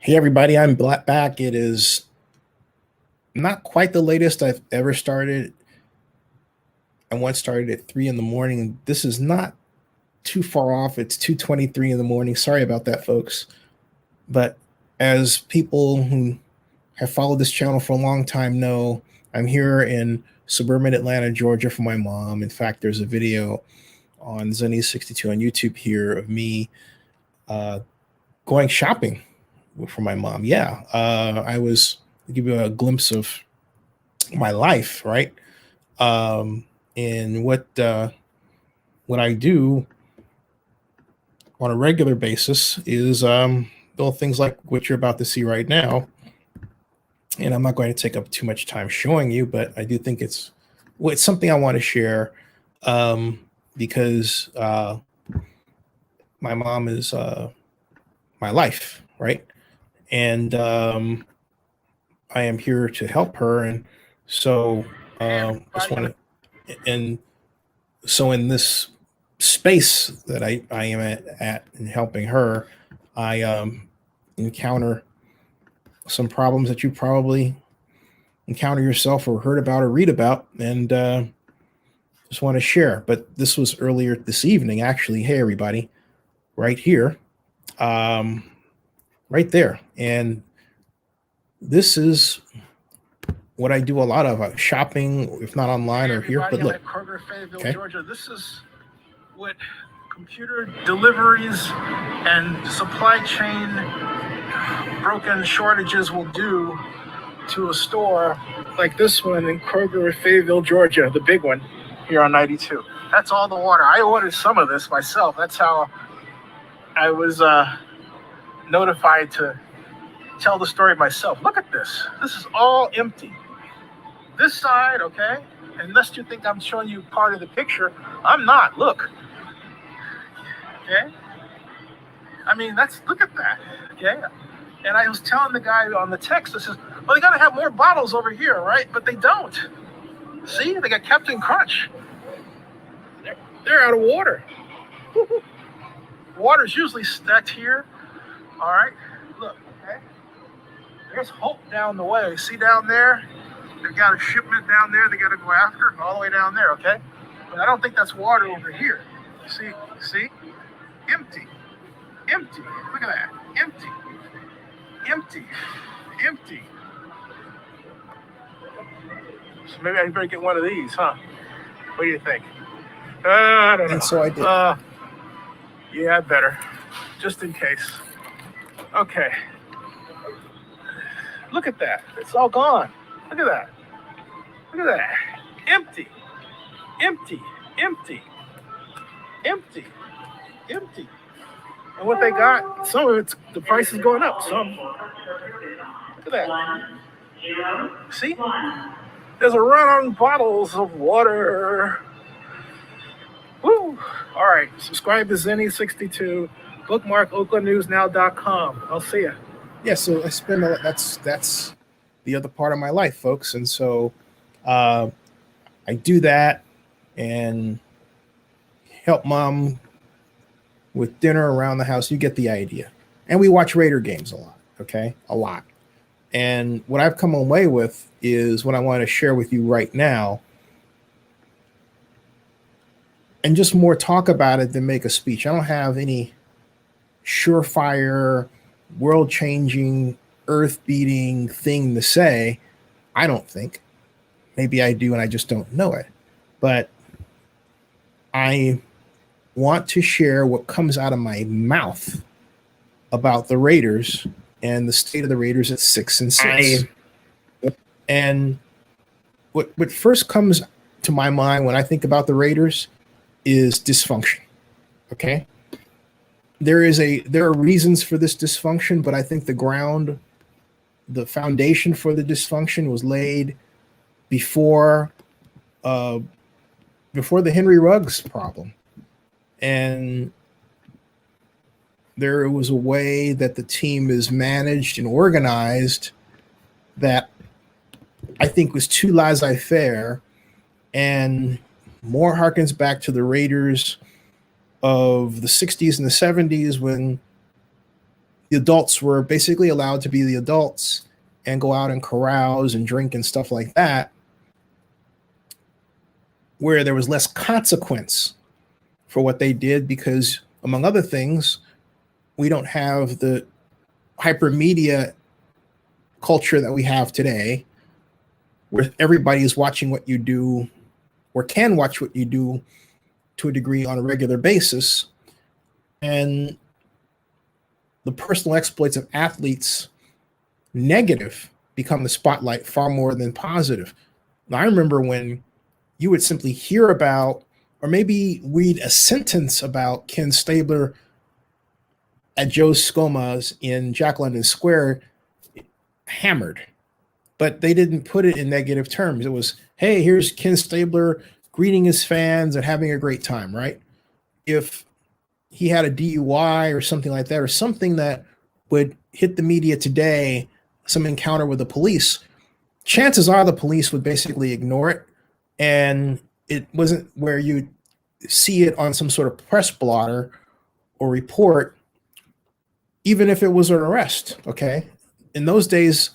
Hey everybody, I'm back. It is not quite the latest I've ever started. I once started at 3 in the morning. This is not too far off. It's 2:23 in the morning. Sorry about that, folks. But as people who have followed this channel for a long time know, I'm here in suburban Atlanta, Georgia for my mom. In fact, there's a video on Zenny62 on YouTube here of me going shopping for my mom. Yeah, I was give you a glimpse of my life, right? And what I do on a regular basis is little things like what you're about to see right now. And I'm not going to take up too much time showing you, but I do think it's something I want to share because my mom is my life, right? And I am here to help her, and so just want to. And so in this space that I am at in helping her, I encounter some problems that you probably encounter yourself or heard about or read about, and just want to share. But this was earlier this evening, actually. Hey, everybody, right here, right there, and this is what I do a lot of shopping, if not online or here. But look, Kroger, Fayetteville, okay. Georgia. This is what computer deliveries and supply chain broken shortages will do to a store like this one in Kroger, Fayetteville, Georgia, the big one here on 92. That's all the water. I ordered some of this myself. That's how I was notified to tell the story myself. Look at this. This is all empty. This side, okay? Unless you think I'm showing you part of the picture, I'm not. Look. Okay? I mean, look at that. Okay? And I was telling the guy on the text, I says, well, they got to have more bottles over here, right? But they don't. See? They got Captain Crunch. They're out of water. Water's usually stacked here. All right? Look, okay? There's Hope down the way. See down there? They've got a shipment down there they got to go after, all the way down there, okay? But I don't think that's water over here. See? Empty. Look at that. Empty. So maybe I better get one of these, huh? What do you think? I don't know. And so I did. Yeah, I better. Just in case. Okay. Look at that. It's all gone. Look at that. Empty. And what they got, some of it's, the price is going up. Some. Look at that. See? There's a run on bottles of water. Woo! All right. Subscribe to Zenny62. Bookmark OaklandNewsNow.com. I'll see ya. Yeah, so I spend that's the other part of my life, folks. And so I do that and help mom with dinner around the house. You get the idea. And we watch Raider games a lot, okay? A lot. And what I've come away with is what I want to share with you right now. And just more talk about it than make a speech. I don't have any surefire, world-changing, earth-beating thing to say. I don't think. Maybe I do and I just don't know it. But I want to share what comes out of my mouth about the Raiders and the state of the Raiders at 6-6. And what first comes to my mind when I think about the Raiders is dysfunction. Okay? There are reasons for this dysfunction, but I think the foundation for the dysfunction was laid before the Henry Ruggs problem. And there was a way that the team is managed and organized that I think was too laissez-faire and more harkens back to the Raiders of the 60s and the 70s when the adults were basically allowed to be the adults and go out and carouse and drink and stuff like that, where there was less consequence for what they did because, among other things, we don't have the hypermedia culture that we have today, where everybody is watching what you do or can watch what you do to a degree on a regular basis. And the personal exploits of athletes, negative, become the spotlight far more than positive. Now, I remember when you would simply hear about, or maybe read a sentence about Ken Stabler at Joe Scoma's in Jack London Square, hammered, but they didn't put it in negative terms. It was, hey, here's Ken Stabler greeting his fans and having a great time, right? If he had a DUI or something like that, or something that would hit the media today, some encounter with the police, chances are the police would basically ignore it. And it wasn't where you see it on some sort of press blotter or report, even if it was an arrest, okay? In those days,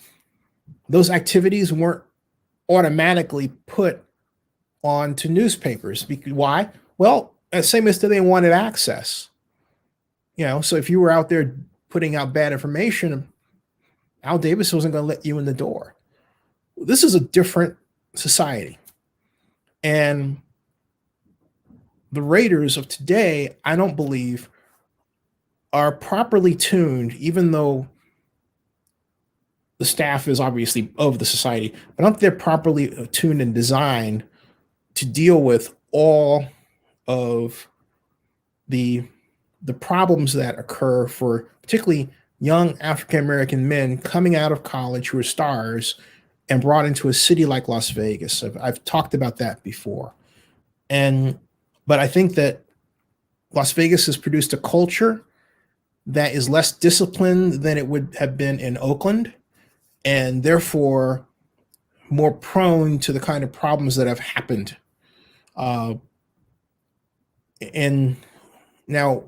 those activities weren't automatically put onto newspapers. Why? Well, same as they wanted access. So if you were out there putting out bad information, Al Davis wasn't going to let you in the door. This is a different society. And the Raiders of today, I don't believe, are properly tuned, even though the staff is obviously of the society, but I don't think they're properly tuned and designed to deal with all of the problems that occur for particularly young African-American men coming out of college who are stars and brought into a city like Las Vegas. I've talked about that before. But I think that Las Vegas has produced a culture that is less disciplined than it would have been in Oakland, and therefore more prone to the kind of problems that have happened. And now,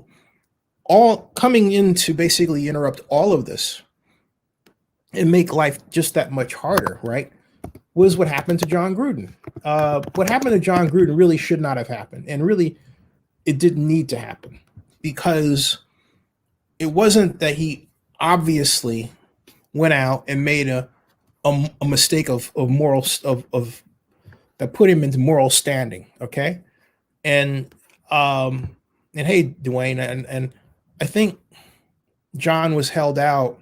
all coming in to basically interrupt all of this and make life just that much harder, right, was what happened to John Gruden. What happened to John Gruden really should not have happened. And really, it didn't need to happen, because it wasn't that he obviously went out and made a mistake of moral of that put him into moral standing. Okay. And hey, Dwayne, and I think John was held out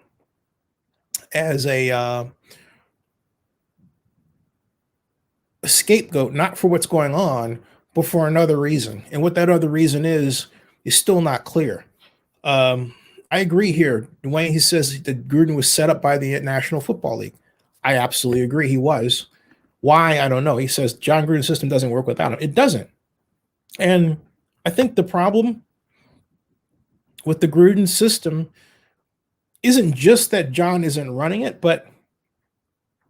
as a scapegoat, not for what's going on, but for another reason. And what that other reason is still not clear. I agree here. Dwayne, he says that Gruden was set up by the National Football League. I absolutely agree he was. Why? I don't know. He says John Gruden's system doesn't work without him. It doesn't. And I think the problem with the Gruden system isn't just that John isn't running it, but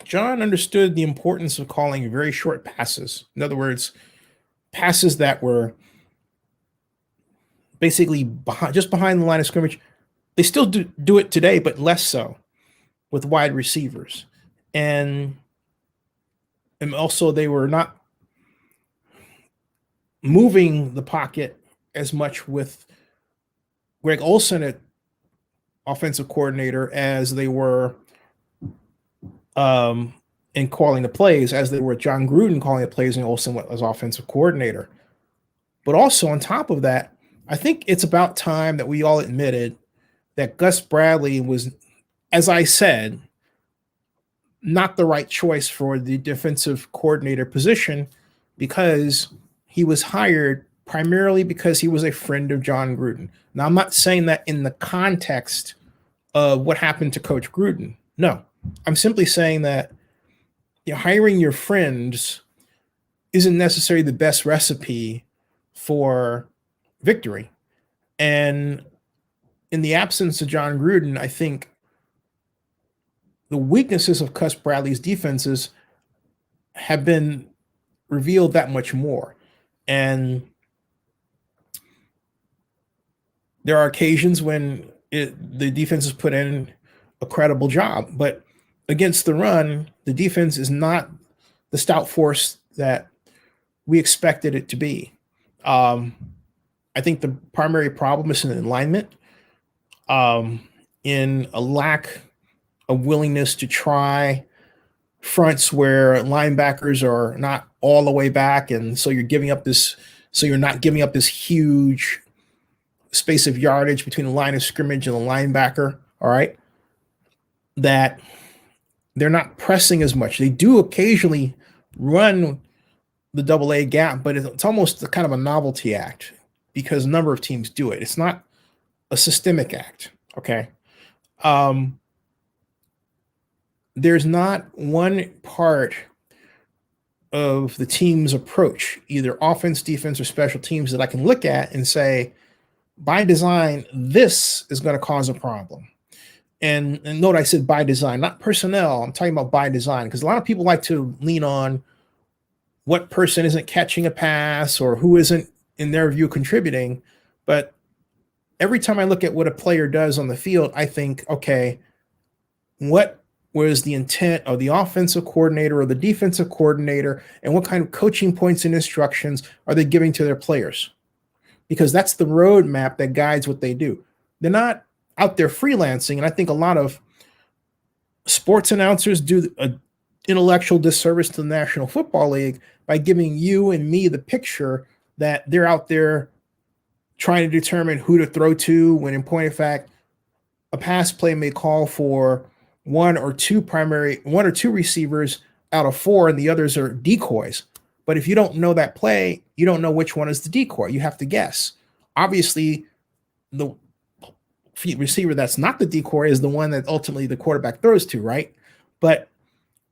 John understood the importance of calling very short passes. In other words, passes that were basically just behind the line of scrimmage. They still do it today, but less so with wide receivers. And also they were not moving the pocket as much with Greg Olson at offensive coordinator as they were in calling the plays, as they were John Gruden calling the plays and Olson as offensive coordinator. But also on top of that, I think it's about time that we all admitted that Gus Bradley was, as I said, not the right choice for the defensive coordinator position, because he was hired primarily because he was a friend of John Gruden. Now, I'm not saying that in the context of what happened to Coach Gruden. No, I'm simply saying that hiring your friends isn't necessarily the best recipe for victory. And in the absence of John Gruden, I think the weaknesses of Gus Bradley's defenses have been revealed that much more. And there are occasions when the defense has put in a credible job. But against the run, the defense is not the stout force that we expected it to be. I think the primary problem is in alignment, in a lack of willingness to try fronts where linebackers are not all the way back, and so you're not giving up this huge space of yardage between the line of scrimmage and the linebacker. All right, that they're not pressing as much. They do occasionally run the double A gap, but it's almost kind of a novelty act because a number of teams do it. It's not a systemic act. Okay. There's not one part of the team's approach, either offense, defense, or special teams, that I can look at and say, by design, this is going to cause a problem. And note I said by design, not personnel. I'm talking about by design, because a lot of people like to lean on what person isn't catching a pass or who isn't, in their view, contributing. But every time I look at what a player does on the field, I think, okay, what was the intent of the offensive coordinator or the defensive coordinator, and what kind of coaching points and instructions are they giving to their players? Because that's the roadmap that guides what they do. They're not out there freelancing, and I think a lot of sports announcers do an intellectual disservice to the National Football League by giving you and me the picture that they're out there trying to determine who to throw to, when in point of fact, a pass play may call for one or two receivers out of four, and the others are decoys. But if you don't know that play, you don't know which one is the decoy. You have to guess. Obviously, the receiver that's not the decoy is the one that ultimately the quarterback throws to, right? But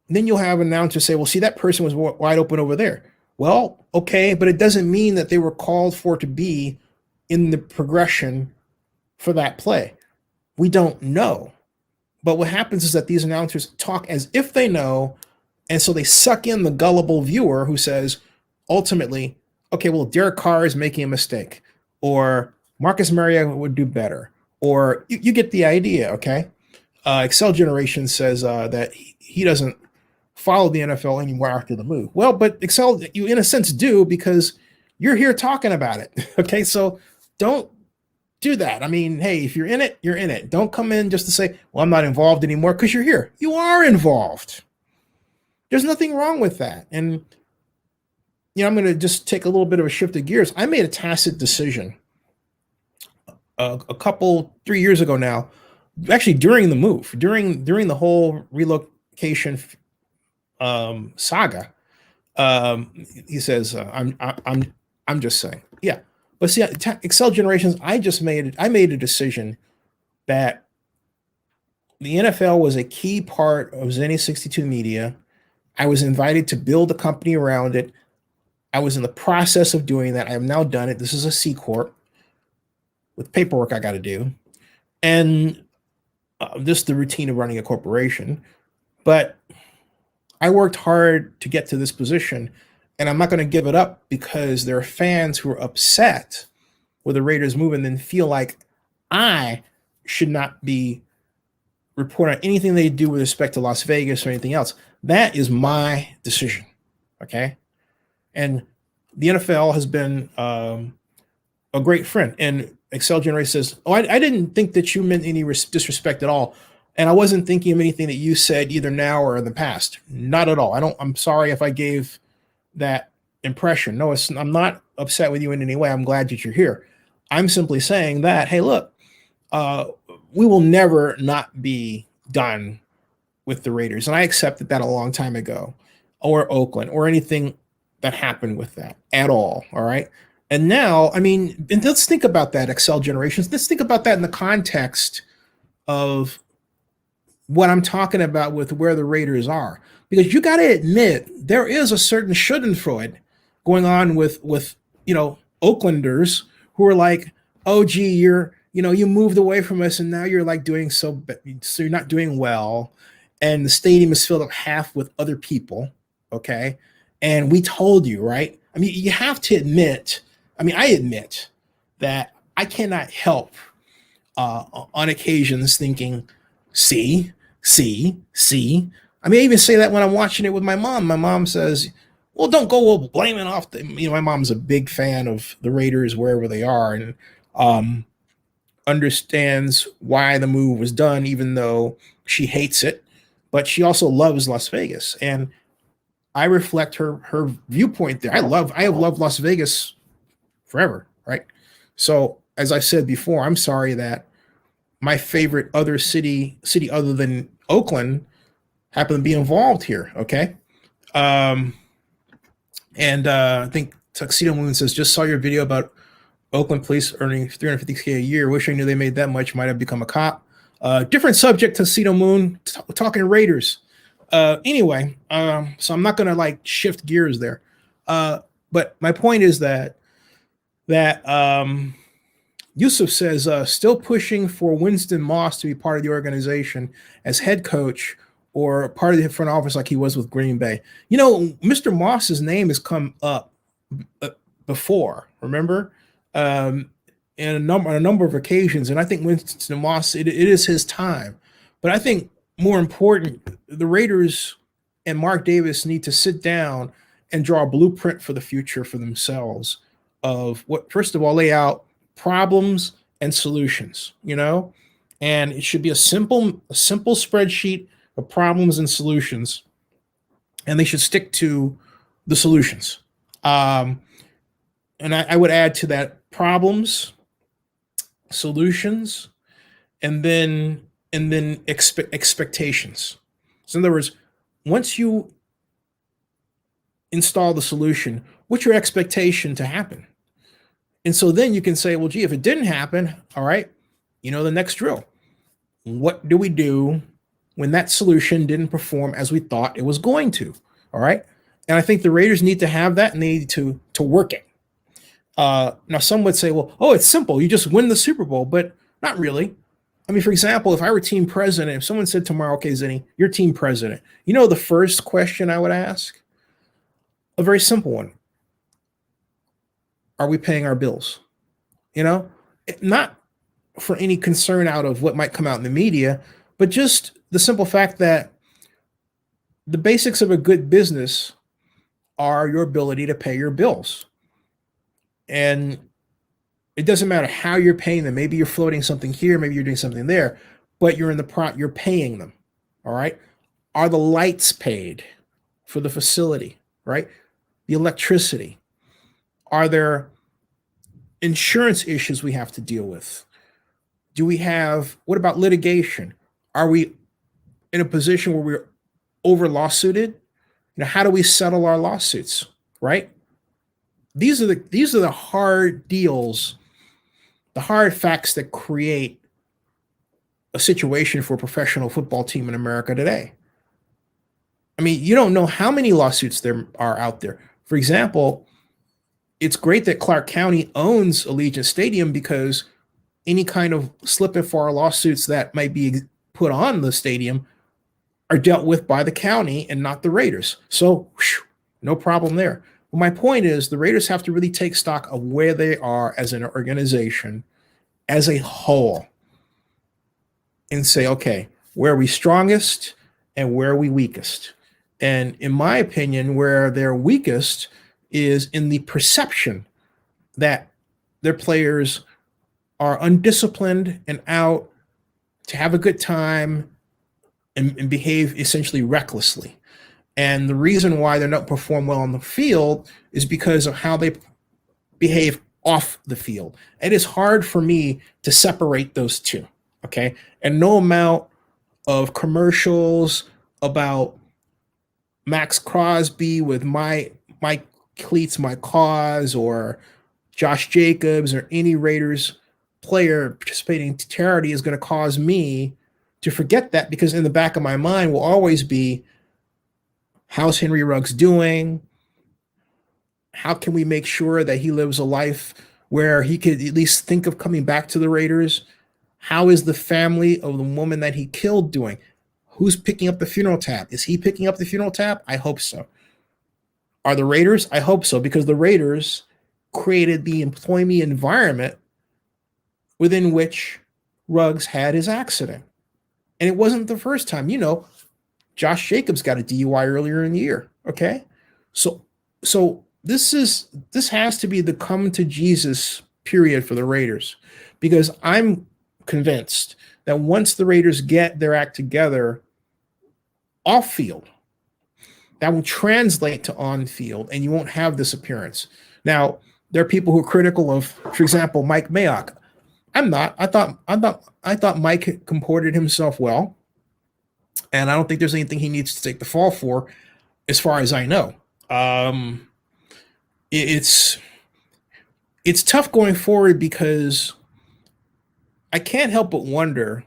then you'll have an announcer say, well, see, that person was wide open over there. Well, okay, but it doesn't mean that they were called for to be in the progression for that play. We don't know. But what happens is that these announcers talk as if they know, and so they suck in the gullible viewer who says, ultimately, okay, well, Derek Carr is making a mistake, or Marcus Mariota would do better, or you get the idea, okay? Excel Generation says that he doesn't follow the NFL anymore after the move. Well, but Excel, you in a sense do, because you're here talking about it, okay? So don't do that. I mean, hey, if you're in it, you're in it. Don't come in just to say, well, I'm not involved anymore, because you're here. You are involved. There's nothing wrong with that. And, I'm going to just take a little bit of a shift of gears. I made a tacit decision a couple, 3 years ago now, actually during the move, during the whole relocation saga. He says, I'm just saying, yeah. But see, Excel Generations, I made a decision that the NFL was a key part of Zenny 62 Media. I was invited to build a company around it. I was in the process of doing that. I have now done it. This is a C Corp with paperwork I got to do. And just the routine of running a corporation. But I worked hard to get to this position, and I'm not going to give it up because there are fans who are upset with the Raiders move and then feel like I should not be reporting on anything they do with respect to Las Vegas or anything else. That is my decision, okay? And the NFL has been a great friend. And Excel Generation says, oh, I didn't think that you meant any disrespect at all. And I wasn't thinking of anything that you said either now or in the past. Not at all. I'm sorry if I gave that impression. No, I'm not upset with you in any way. I'm glad that you're here. I'm simply saying that, hey, look, we will never not be done with the Raiders. And I accepted that a long time ago, or Oakland, or anything that happened with that at all. All right. And now, and let's think about that, Excel Generations. Let's think about that in the context of what I'm talking about with where the Raiders are. Because you got to admit, there is a certain schadenfreude going on with Oaklanders who are like, oh, gee, you moved away from us and now you're like doing so you're not doing well. And the stadium is filled up half with other people, okay? And we told you, right? You have to admit, I admit that I cannot help on occasions thinking, see, see. I mean, I even say that when I'm watching it with my mom. My mom says, well, don't go blaming off the, my mom's a big fan of the Raiders wherever they are, and um, understands why the move was done, even though she hates it. But she also loves Las Vegas. And I reflect her viewpoint there. I have loved Las Vegas forever, right? So as I said before, I'm sorry that my favorite other city other than Oakland happened to be involved here. Okay. Um, and I think Tuxedo Moon says, just saw your video about Oakland police earning 350K a year. Wish I knew they made that much. Might have become a cop. Different subject, Tuxedo Moon. Talking Raiders. Anyway, so I'm not gonna like shift gears there. But my point is that Yusuf says still pushing for Winston Moss to be part of the organization as head coach or part of the front office like he was with Green Bay. You know, Mr. Moss's name has come up before, remember? In a number of occasions, and I think Winston Moss, it is his time. But I think more important, the Raiders and Mark Davis need to sit down and draw a blueprint for the future for themselves of what, first of all, lay out problems and solutions, and it should be a simple spreadsheet of problems and solutions, and they should stick to the solutions. And I would add to that problems, solutions, and then expectations. So in other words, once you install the solution, what's your expectation to happen? And so then you can say, well, gee, if it didn't happen, all right, the next drill. What do we do when that solution didn't perform as we thought it was going to? All right. And I think the Raiders need to have that, and they need to work it. Now, some would say, well, it's simple. You just win the Super Bowl, but not really. I mean, for example, if I were team president, if someone said tomorrow, okay, Zinni, you're team president, the first question I would ask? A very simple one. Are we paying our bills? Not for any concern out of what might come out in the media, but just the simple fact that the basics of a good business are your ability to pay your bills. And it doesn't matter how you're paying them. Maybe you're floating something here, maybe you're doing something there, but you're you're paying them. All right. Are the lights paid for the facility, right? The electricity? Are there insurance issues we have to deal with? What about litigation? Are we in a position where we're over lawsuited? How do we settle our lawsuits, right? These are the hard deals, the hard facts that create a situation for a professional football team in America today. I mean, you don't know how many lawsuits there are out there. For example, it's great that Clark County owns Allegiant Stadium because any kind of slip and fall lawsuits that might be put on the stadium are dealt with by the county and not the Raiders. So no problem there. Well, my point is the Raiders have to really take stock of where they are as an organization as a whole and say, okay, where are we strongest and where are we weakest? And in my opinion, where they're weakest is in the perception that their players are undisciplined and out to have a good time and behave essentially recklessly. And the reason why they don't perform well on the field is because of how they behave off the field. It is hard for me to separate those two, okay? And no amount of commercials about Max Crosby with my cleats, my cause, or Josh Jacobs or any Raiders player participating in charity is going to cause me to forget that, because in the back of my mind will always be, how's Henry Ruggs doing? How can we make sure that he lives a life where he could at least think of coming back to the Raiders? How is the family of the woman that he killed doing? Who's picking up the funeral tab? Is he picking up the funeral tab? I hope so. Are the Raiders? I hope so, because the Raiders created the employee environment within which Ruggs had his accident. And it wasn't the first time. Josh Jacobs got a DUI earlier in the year. Okay. So this has to be the come to Jesus period for the Raiders, because I'm convinced that once the Raiders get their act together off field, that will translate to on field, and you won't have this appearance. Now, there are people who are critical of, for example, Mike Mayock. I'm not. I thought Mike comported himself well, and I don't think there's anything he needs to take the fall for, as far as I know. It's tough going forward, because I can't help but wonder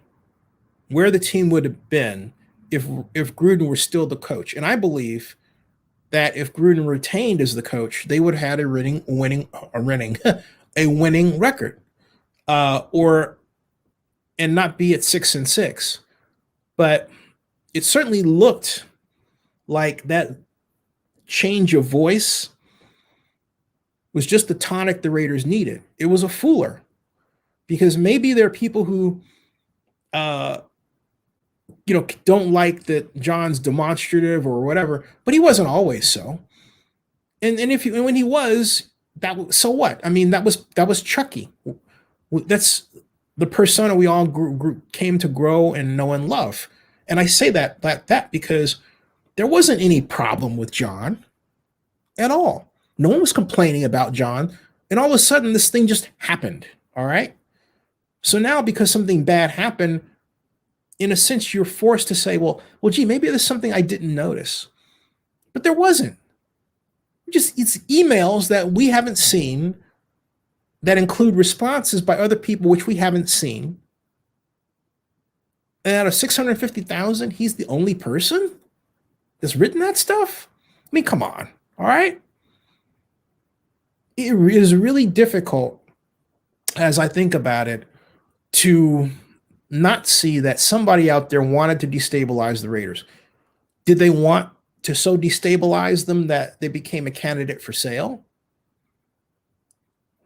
where the team would have been if Gruden were still the coach. And I believe that if Gruden retained as the coach, they would have had a winning record, and not be at 6-6. But it certainly looked like that change of voice was just the tonic the Raiders needed. It was a fooler, because maybe there are people who, don't like that John's demonstrative or whatever, but he wasn't always so. And when he was, so what? I mean, that was Chucky. That's the persona we all came to grow and know and love. And I say that because there wasn't any problem with John at all. No one was complaining about John, and all of a sudden this thing just happened. All right. So now, because something bad happened, in a sense, you're forced to say, well, gee, maybe there's something I didn't notice. But there wasn't. It's emails that we haven't seen that include responses by other people which we haven't seen. And out of 650,000, he's the only person that's written that stuff? I mean, come on. All right. It is really difficult, as I think about it, to not see that somebody out there wanted to destabilize the Raiders. Did they want to so destabilize them that they became a candidate for sale?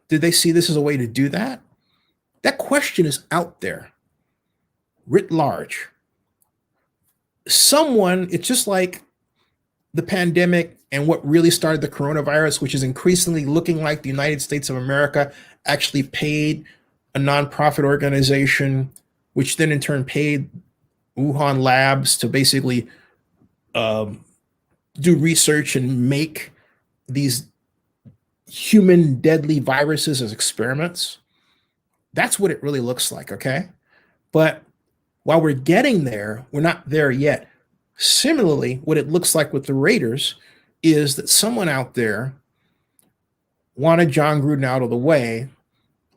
Did they see this as a way to do that? That question is out there, writ large. It's just like the pandemic and what really started the coronavirus, which is increasingly looking like the United States of America actually paid a nonprofit organization, which then in turn paid Wuhan labs to basically do research and make these human deadly viruses as experiments. That's what it really looks like, okay? But while we're getting there, we're not there yet. Similarly, what it looks like with the Raiders is that someone out there wanted John Gruden out of the way.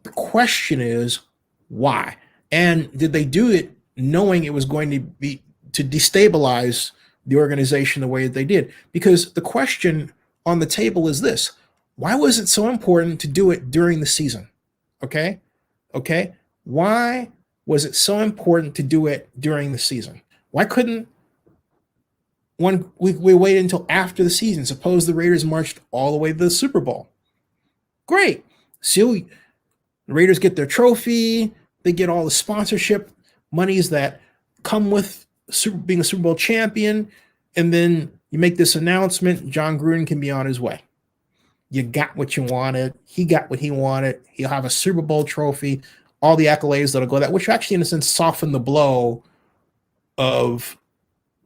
The question is, why? And did they do it knowing it was going to be to destabilize the organization the way that they did? Because the question on the table is this: why was it so important to do it during the season? Okay. Why was it so important to do it during the season? Why couldn't we wait until after the season? Suppose the Raiders marched all the way to the Super Bowl. Great. So the Raiders get their trophy. They get all the sponsorship monies that come with being a Super Bowl champion. And then you make this announcement: John Gruden can be on his way. You got what you wanted. He got what he wanted. He'll have a Super Bowl trophy, all the accolades that'll go with that, which actually, in a sense, soften the blow of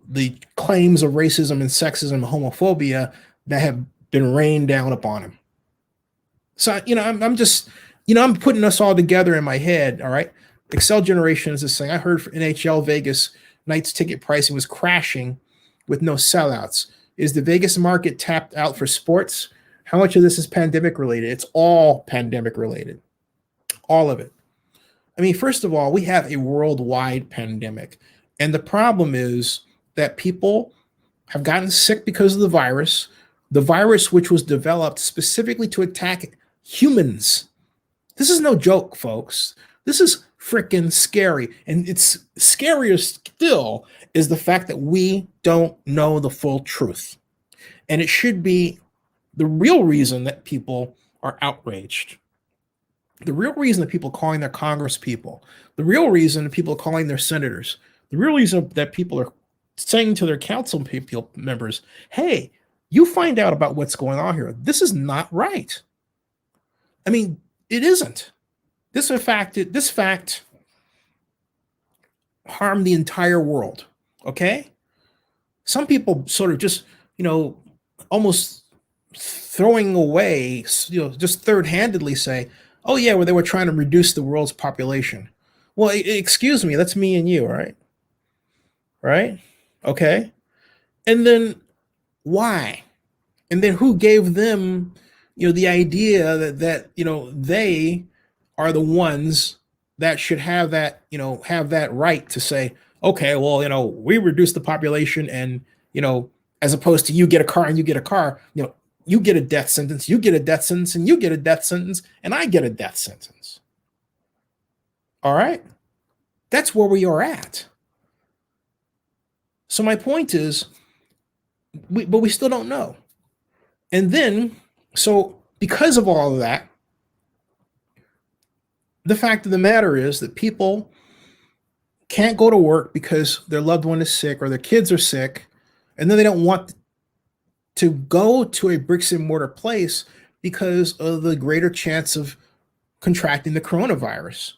the claims of racism and sexism and homophobia that have been rained down upon him. So, I'm putting us all together in my head. All right. Excel Generation is this thing. I heard for NHL Vegas night's ticket pricing was crashing with no sellouts. Is the Vegas market tapped out for sports? How much of this is pandemic related? It's all pandemic related. All of it. I mean, first of all, we have a worldwide pandemic. And the problem is that people have gotten sick because of the virus which was developed specifically to attack humans. This is no joke, folks. This is freaking scary. And it's scarier still is the fact that we don't know the full truth. And it should be the real reason that people are outraged. The real reason that people are calling their Congress people, the real reason that people are calling their senators, the real reason that people are saying to their council people members, hey, you find out about what's going on here. This is not right. I mean, it isn't. This fact harmed the entire world. Okay? Some people sort of just, almost throwing away, just third-handedly say, oh yeah, well, they were trying to reduce the world's population. Well, excuse me, that's me and you, right? Right? Okay. And then why? And then who gave them, the idea that they are the ones that should have that, have that right to say, okay, well, we reduce the population and, as opposed to you get a car and you get a car, you get a death sentence, you get a death sentence, and you get a death sentence, and I get a death sentence. All right? That's where we are at. So my point is, but we still don't know. And then, so because of all of that, the fact of the matter is that people can't go to work because their loved one is sick or their kids are sick, and then they don't want to go to a bricks and mortar place because of the greater chance of contracting the coronavirus.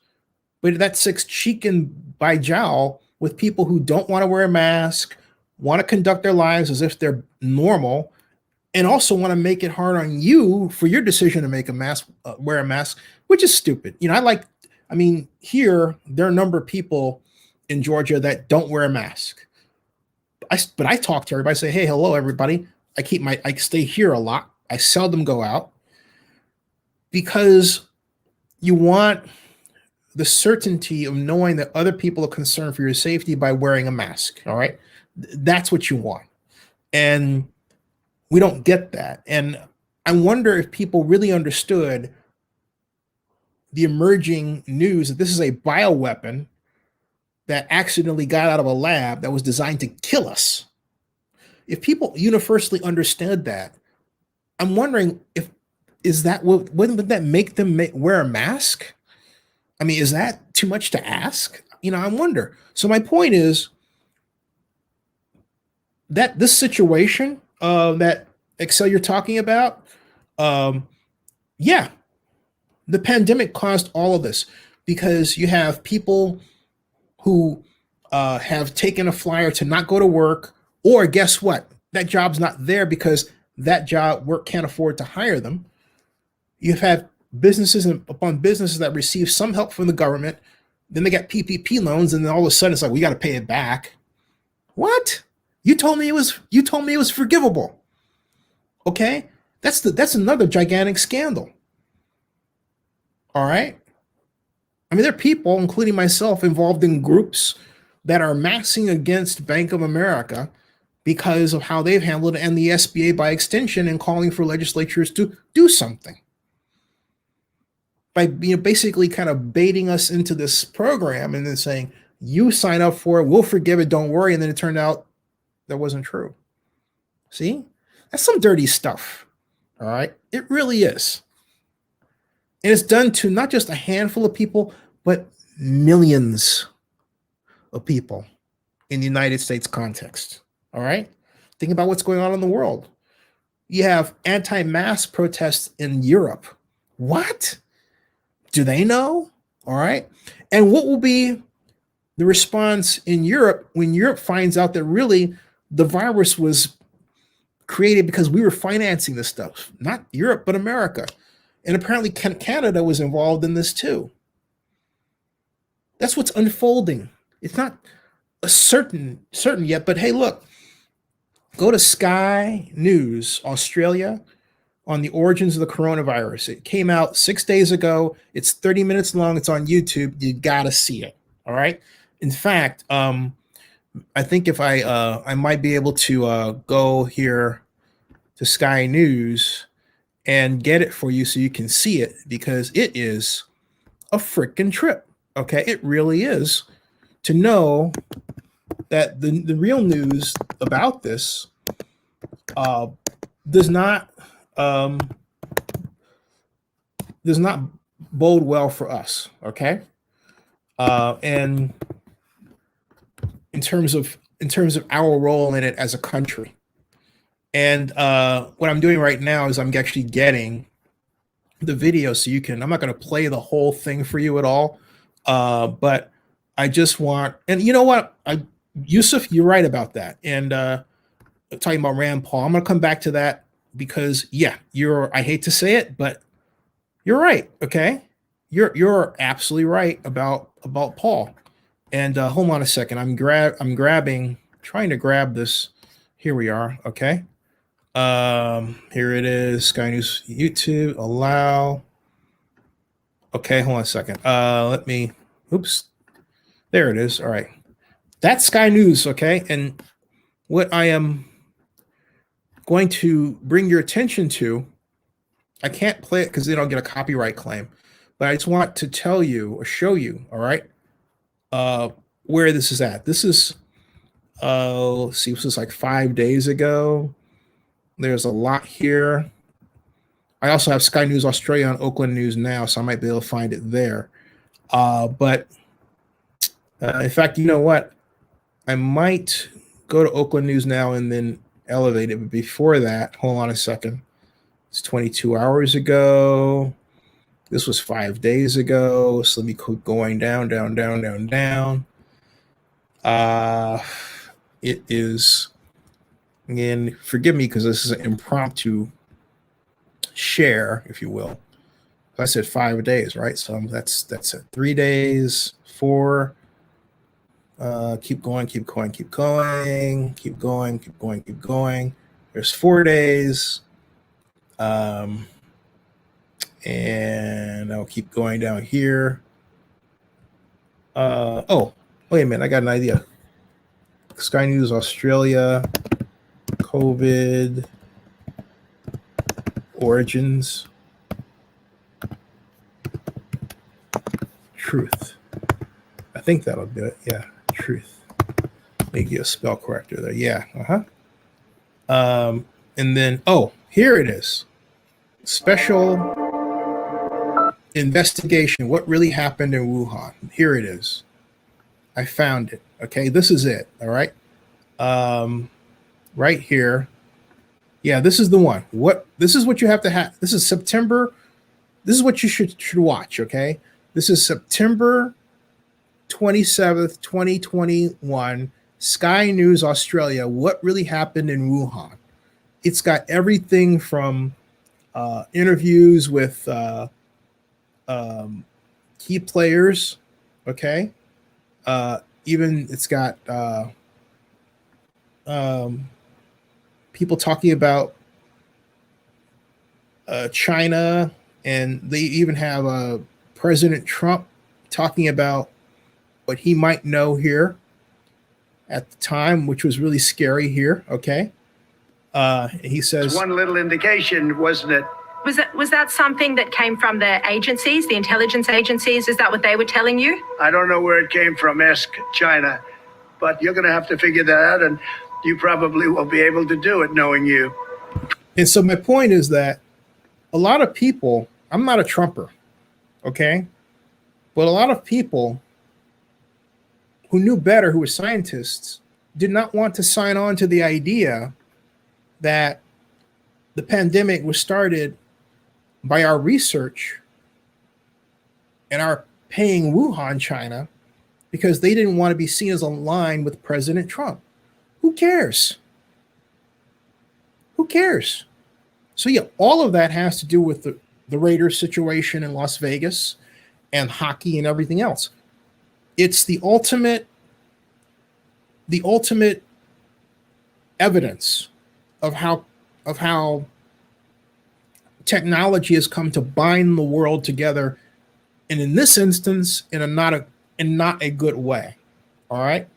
But that sits cheek and by jowl with people who don't want to wear a mask, want to conduct their lives as if they're normal, and also want to make it hard on you for your decision to make a mask, wear a mask, which is stupid. Here, there are a number of people in Georgia that don't wear a mask. But I talk to everybody, I say, hey, hello, everybody. I stay here a lot. I seldom go out because you want the certainty of knowing that other people are concerned for your safety by wearing a mask. All right. That's what you want. And we don't get that. And I wonder if people really understood the emerging news that this is a bioweapon that accidentally got out of a lab that was designed to kill us. If people universally understood that, I'm wondering wouldn't that make them wear a mask? I mean, is that too much to ask? I wonder. So my point is that this situation that Excel you're talking about, yeah, the pandemic caused all of this because you have people who have taken a flyer to not go to work, or guess what? That job's not there because that work can't afford to hire them. You've had businesses upon businesses that receive some help from the government. Then they got PPP loans, and then all of a sudden it's like, we got to pay it back. What? You told me it was forgivable. Okay? That's another gigantic scandal. All right? I mean, there are people, including myself, involved in groups that are massing against Bank of America because of how they've handled it, and the SBA by extension, and calling for legislatures to do something by basically kind of baiting us into this program and then saying, you sign up for it, we'll forgive it, don't worry. And then it turned out that wasn't true. See, that's some dirty stuff. All right. It really is. And it's done to not just a handful of people, but millions of people in the United States context. All right. Think about what's going on in the world. You have anti-mask protests in Europe. What? Do they know? All right. And what will be the response in Europe when Europe finds out that really the virus was created because we were financing this stuff? Not Europe, but America. And apparently Canada was involved in this too. That's what's unfolding. It's not a certain yet, but hey, look, go to Sky News Australia on the origins of the coronavirus. It came out 6 days ago. It's 30 minutes long. It's on YouTube. You gotta see it. All right. In fact, I think if I might be able to go here to Sky News and get it for you so you can see it, because it is a freaking trip. Okay, it really is, to know that the real news about this does not bode well for us. Okay. And in terms of our role in it as a country. And what I'm doing right now is I'm actually getting the video so you can, I'm not going to play the whole thing for you at all. But I just want, and you know what? Yusuf, you're right about that. And talking about Rand Paul, I'm going to come back to that because yeah, I hate to say it, but you're right. Okay. You're absolutely right about Paul. And hold on a second. I'm trying to grab this. Here we are. Okay. Here it is. Sky News YouTube. Allow. Okay, hold on a second. Oops. There it is. All right. That's Sky News. Okay. And what I am going to bring your attention to, I can't play it because they don't get a copyright claim, but I just want to tell you or show you. All right. Where this is at. This is, let's see, this is like 5 days ago. There's a lot here. I also have Sky News Australia on Oakland News Now, so I might be able to find it there. But in fact, you know what? I might go to Oakland News Now and then elevate it. But before that, hold on a second. It's 22 hours ago. This was 5 days ago. So let me keep going down. It is, again, forgive me because this is an impromptu share, if you will. I said 5 days, right? So that's it. 3 days, 4. Keep going. There's 4 days. And I'll keep going down here. Oh, wait a minute. I got an idea. Sky News Australia, COVID origins, truth. I think that'll do it. Yeah, truth. Maybe a spell corrector there. Yeah. And then, oh, here it is. Special investigation. What really happened in Wuhan? Here it is. I found it. Okay, this is it. All right. Right here. Yeah, this is the one. This is what you have to have. This is September. This is what you should watch. Okay. This is September 27th, 2021. Sky News Australia. What really happened in Wuhan? It's got everything from interviews with key players. Okay. Even it's got people talking about China, and they even have President Trump talking about what he might know here at the time, which was really scary here. Okay. He says, it's one little indication, wasn't it? Was that something that came from the agencies, the intelligence agencies? Is that what they were telling you? I don't know where it came from. Ask China. But you're going to have to figure that out, and you probably will be able to do it, knowing you. And so my point is that a lot of people, I'm not a Trumper, okay? But a lot of people who knew better, who were scientists, did not want to sign on to the idea that the pandemic was started by our research and our paying Wuhan, China, because they didn't want to be seen as aligned with President Trump. Who cares? Who cares? So yeah, all of that has to do with the Raiders situation in Las Vegas and hockey and everything else. It's the ultimate evidence of how technology has come to bind the world together, and in this instance, in not a good way. All right.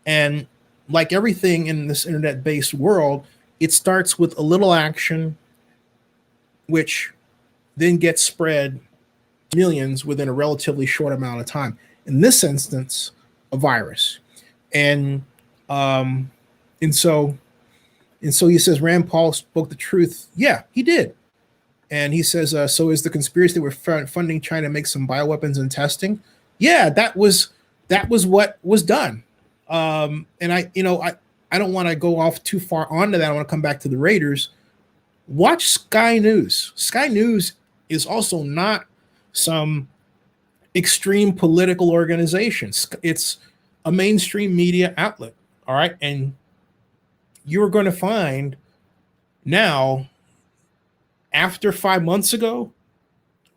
And like everything in this internet-based world, it starts with a little action, which then gets spread millions within a relatively short amount of time. In this instance, a virus. And so he says Rand Paul spoke the truth. Yeah, he did. And he says, so is the conspiracy that we're funding China to make some bioweapons and testing? Yeah, that was what was done. And I don't want to go off too far onto that. I want to come back to the Raiders. Watch Sky News. Sky News is also not some extreme political organization. It's a mainstream media outlet. All right. And you're going to find now, after 5 months ago,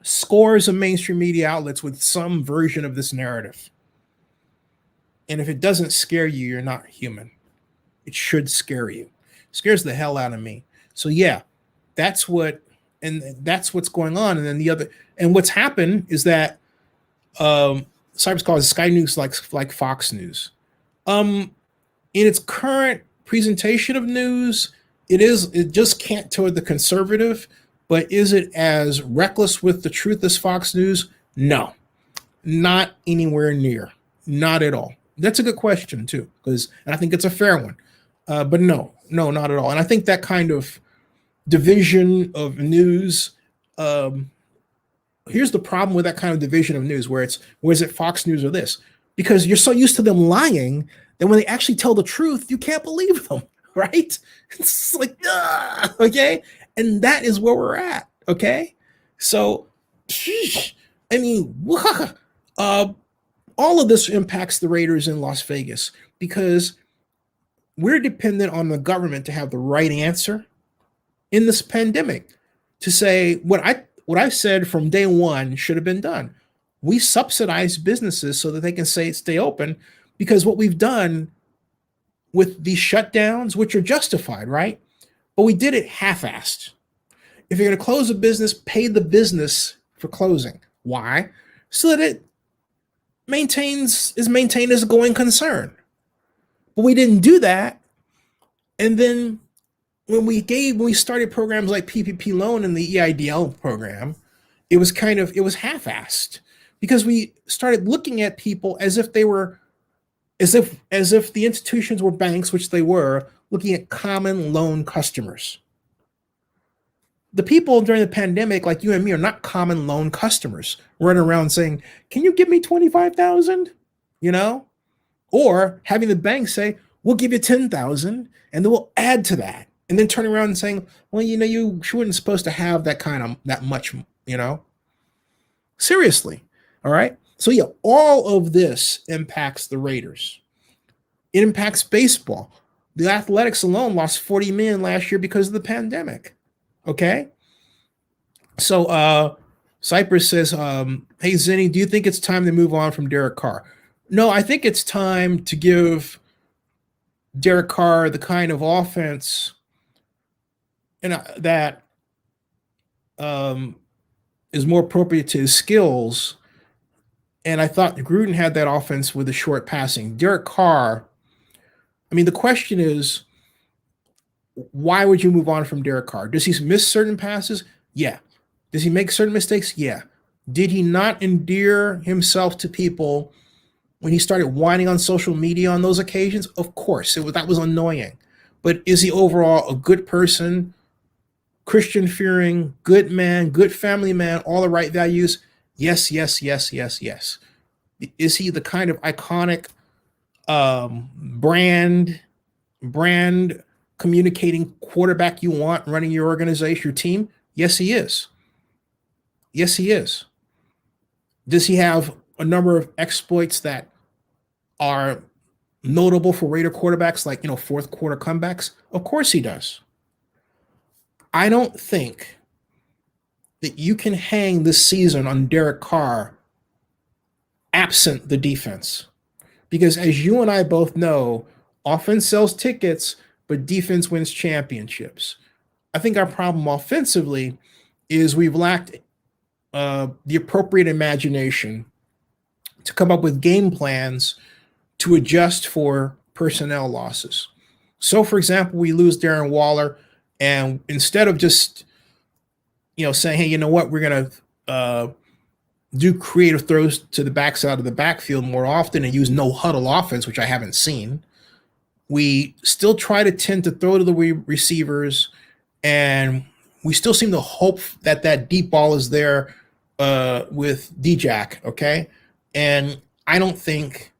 scores of mainstream media outlets with some version of this narrative. And if it doesn't scare you, you're not human. It should scare you. It scares the hell out of me. So yeah, that's what's going on. And then what's happened is that Cyprus calls Sky News like Fox News. In its current presentation of news, it just can't toward the conservative, but is it as reckless with the truth as Fox News? No, not anywhere near, not at all. That's a good question too, and I think it's a fair one. But no, not at all. And I think that kind of division of news, here's the problem with that kind of division of news, where is it Fox News or this? Because you're so used to them lying that when they actually tell the truth, you can't believe them, right? It's like, okay? And that is where we're at, okay? So, I mean, all of this impacts the Raiders in Las Vegas because we're dependent on the government to have the right answer in this pandemic, to say what I said from day one should have been done. We subsidize businesses so that they can stay open, because what we've done with these shutdowns, which are justified, right? But we did it half-assed. If you're going to close a business, pay the business for closing. Why? So that it is maintained as a going concern. But we didn't do that. And then when we started programs like PPP loan and the EIDL program, it was half-assed, because we started looking at people as if the institutions were banks, which they were, looking at common loan customers. The people during the pandemic, like you and me, are not common loan customers running around saying, "Can you give me 25,000?" Or having the bank say, "We'll give you 10,000, and then we'll add to that," and then turning around and saying, "Well, you weren't supposed to have that much." Seriously, all right. So yeah, all of this impacts the Raiders. It impacts baseball. The Athletics alone lost $40 million last year because of the pandemic. Okay. So Cypress says, "Hey Zinni, do you think it's time to move on from Derek Carr?" No, I think it's time to give Derek Carr the kind of offense that is more appropriate to his skills. And I thought Gruden had that offense with the short passing. Derek Carr, I mean, the question is, why would you move on from Derek Carr? Does he miss certain passes? Yeah. Does he make certain mistakes? Yeah. Did he not endear himself to people when he started whining on social media on those occasions? Of course, that was annoying. But is he overall a good person, Christian-fearing, good man, good family man, all the right values? Yes. Is he the kind of iconic brand communicating quarterback you want running your organization, your team? Yes, he is. Yes, he is. Does he have a number of exploits that are notable for Raider quarterbacks, like, fourth quarter comebacks? Of course he does. I don't think that you can hang this season on Derek Carr absent the defense. Because as you and I both know, offense sells tickets, but defense wins championships. I think our problem offensively is we've lacked the appropriate imagination to come up with game plans to adjust for personnel losses. So, for example, we lose Darren Waller, and instead of just saying, "Hey, you know what, we're going to do creative throws to the backside of the backfield more often and use no huddle offense," which I haven't seen, we still try to tend to throw to the receivers, and we still seem to hope that that deep ball is there with D-Jack, okay? And I don't think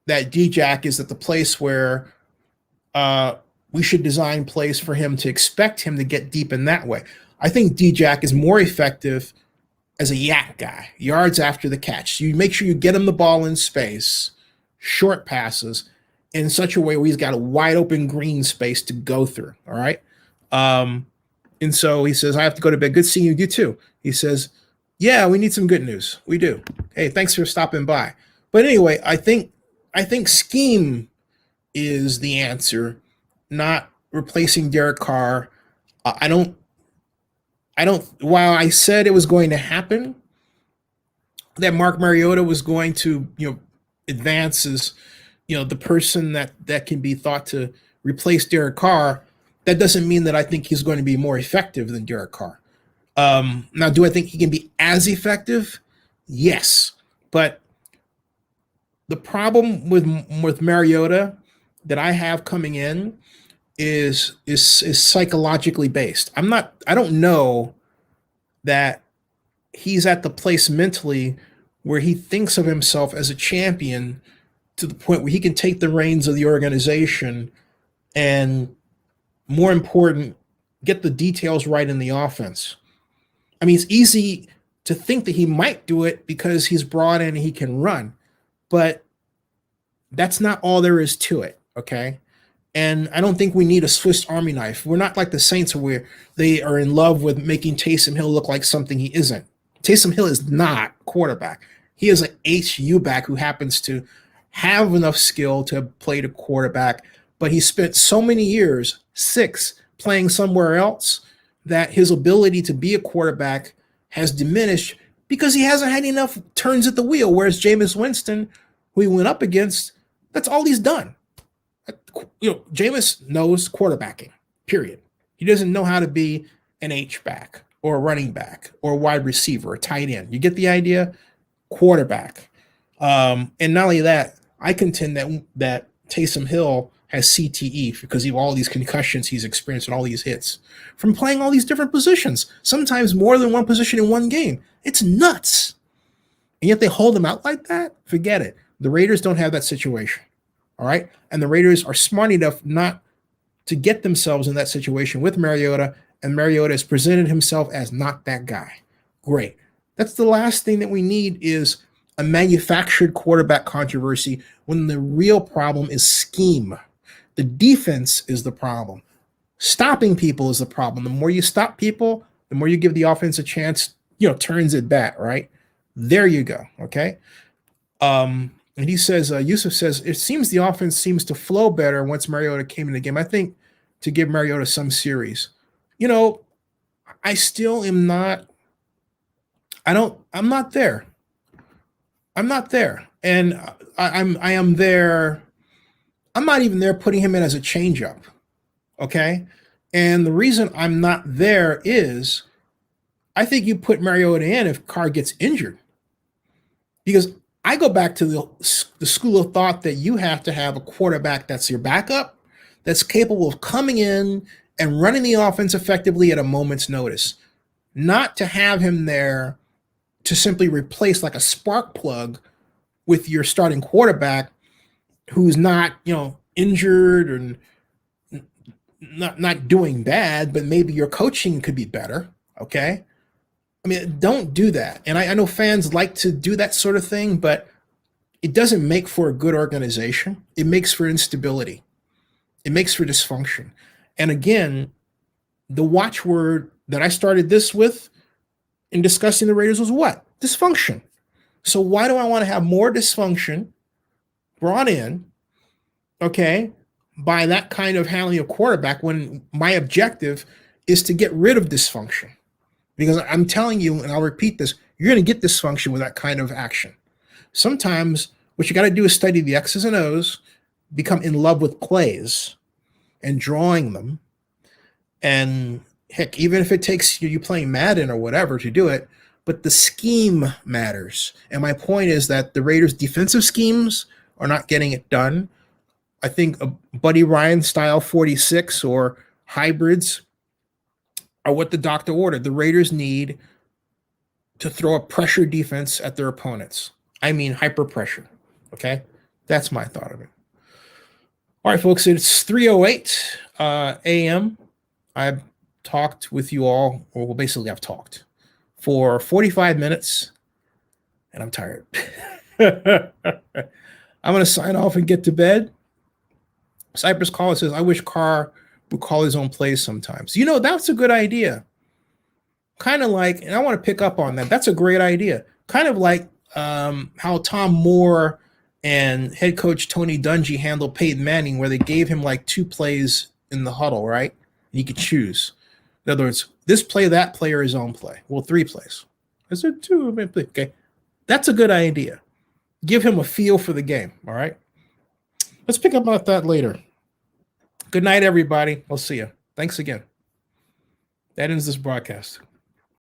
that D-Jack is at the place where we should design plays for him to expect him to get deep in that way. I think D-Jack is more effective as a yak guy, yards after the catch. So you make sure you get him the ball in space, short passes, in such a way where he's got a wide open green space to go through, all right? And so he says, I have to go to bed. Good seeing you. You too. He says, yeah, we need some good news. We do. Hey, thanks for stopping by. But anyway, I think scheme is the answer, not replacing Derek Carr. I don't, while I said it was going to happen, that Mark Mariota was going to, advance as, the person that can be thought to replace Derek Carr, that doesn't mean that I think he's going to be more effective than Derek Carr. Now, do I think he can be as effective? Yes. But the problem with Mariota that I have coming in is psychologically based. I don't know that he's at the place mentally where he thinks of himself as a champion to the point where he can take the reins of the organization and, more important, get the details right in the offense. I mean, it's easy to think that he might do it because he's brought in and he can run, but that's not all there is to it, okay? And I don't think we need a Swiss Army knife. We're not like the Saints where they are in love with making Taysom Hill look like something he isn't. Taysom Hill is not quarterback. He is an HU back who happens to have enough skill to play the quarterback, but he spent so many years, 6, playing somewhere else, that his ability to be a quarterback has diminished because he hasn't had enough turns at the wheel, whereas Jameis Winston, who he went up against, that's all he's done. Jameis knows quarterbacking, period. He doesn't know how to be an H-back or a running back or a wide receiver, a tight end. You get the idea? Quarterback. And not only that, I contend that Taysom Hill has CTE because of all these concussions he's experienced and all these hits from playing all these different positions, sometimes more than one position in one game. It's nuts. And yet they hold him out like that? Forget it. The Raiders don't have that situation. All right? And the Raiders are smart enough not to get themselves in that situation with Mariota, and Mariota has presented himself as not that guy. Great. That's the last thing that we need is a manufactured quarterback controversy when the real problem is scheme. The defense is the problem. Stopping people is the problem. The more you stop people, the more you give the offense a chance, turns it back, right? There you go, okay? And he says, Yusuf says, it seems the offense seems to flow better once Mariota came in the game. I think to give Mariota some series. I still am not, I'm not there. I'm not there. And I am there. I'm not even there putting him in as a changeup. Okay. And the reason I'm not there is I think you put Mariota in if Carr gets injured. Because I go back to the school of thought that you have to have a quarterback that's your backup, that's capable of coming in and running the offense effectively at a moment's notice. Not to have him there to simply replace like a spark plug with your starting quarterback who's not, injured and not doing bad, but maybe your coaching could be better, okay? I mean, don't do that. And I know fans like to do that sort of thing, but it doesn't make for a good organization. It makes for instability. It makes for dysfunction. And again, the watchword that I started this with in discussing the Raiders was what? Dysfunction. So why do I want to have more dysfunction brought in, okay, by that kind of handling of quarterback when my objective is to get rid of dysfunction? Because I'm telling you, and I'll repeat this, you're going to get dysfunction with that kind of action. Sometimes what you got to do is study the X's and O's, become in love with plays and drawing them. And heck, even if it takes you playing Madden or whatever to do it, but the scheme matters. And my point is that the Raiders' defensive schemes are not getting it done. I think a Buddy Ryan style 46 or hybrids are what the doctor ordered. The Raiders need to throw a pressure defense at their opponents. I mean, hyper pressure. Okay. That's my thought of it. All right, folks, it's 3:08 a.m. I've talked with you all, or well, basically I've talked for 45 minutes and I'm tired. I'm going to sign off and get to bed. Cypress Caller says, I wish Carr would call his own plays sometimes. You know, that's a good idea. Kind of like, and I want to pick up on that. That's a great idea. Kind of like how Tom Moore and head coach Tony Dungy handled Peyton Manning, where they gave him like 2 plays in the huddle, right? And he could choose. In other words, this play, that play, or his own play. Well, 3 plays. Is there 2? Okay. That's a good idea. Give him a feel for the game, all right? Let's pick up about that later. Good night, everybody. I'll see you. Thanks again. That ends this broadcast.